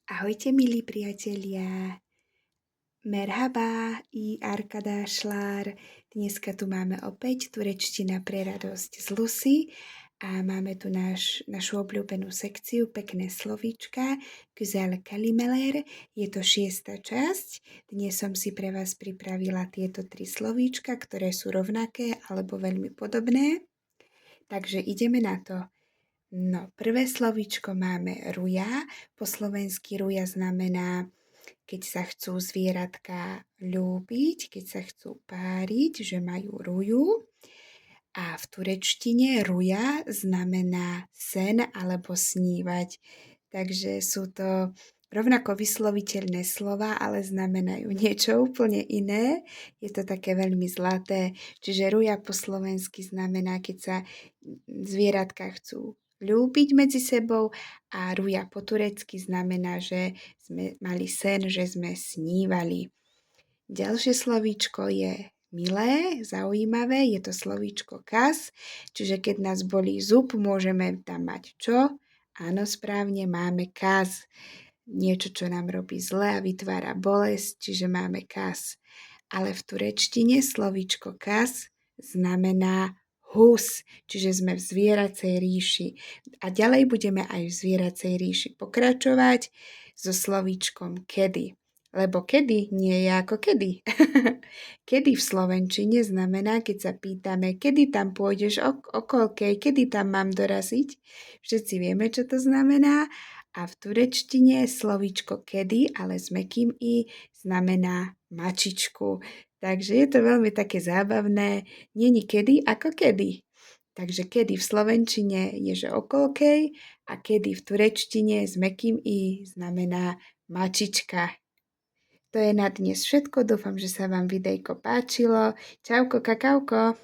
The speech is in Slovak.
Ahojte, milí priatelia. Merhaba i arkadaşlar. Dneska tu máme opäť turečtina pre radosť z Lucy a máme tu našu obľúbenú sekciu Pekné slovíčka, Güzel kelimeler. Je to 6. časť. Dnes som si pre vás pripravila tieto 3 slovíčka, ktoré sú rovnaké alebo veľmi podobné. Takže ideme na to. No, prvé slovíčko máme ruja. Po slovensky ruja znamená, keď sa chcú zvieratka ľúbiť, keď sa chcú páriť, že majú ruju. A v turečtine ruja znamená sen alebo snívať. Takže sú to rovnako vysloviteľné slova, ale znamenajú niečo úplne iné. Je to také veľmi zlaté. Čiže ruja po slovensky znamená, keď sa zvieratka chcú ľúbiť medzi sebou a ruja po turecky znamená, že sme mali sen, že sme snívali. Ďalšie slovíčko je milé, zaujímavé, je to slovíčko kas, čiže keď nás bolí zub, môžeme tam mať čo? Áno, správne, máme kas. Niečo, čo nám robí zle a vytvára bolesť, čiže máme kas. Ale v turečtine slovíčko kas znamená hus, čiže sme v zvieracej ríši. A ďalej budeme aj v zvieracej ríši pokračovať so slovíčkom kedy. Lebo kedy nie je ako kedy. Kedy v slovenčine znamená, keď sa pýtame, kedy tam pôjdeš okolkej, kedy tam mám doraziť. Všetci vieme, čo to znamená. A v turečtine slovíčko kedy, ale s mäkkým i, znamená mačičku. Takže je to veľmi také zábavné. Není kedy ako kedy. Takže kedy v slovenčine je, že okolkej a kedy v turečtine s mäkkým i znamená mačička. To je na dnes všetko. Dúfam, že sa vám videjko páčilo. Čauko, kakauko.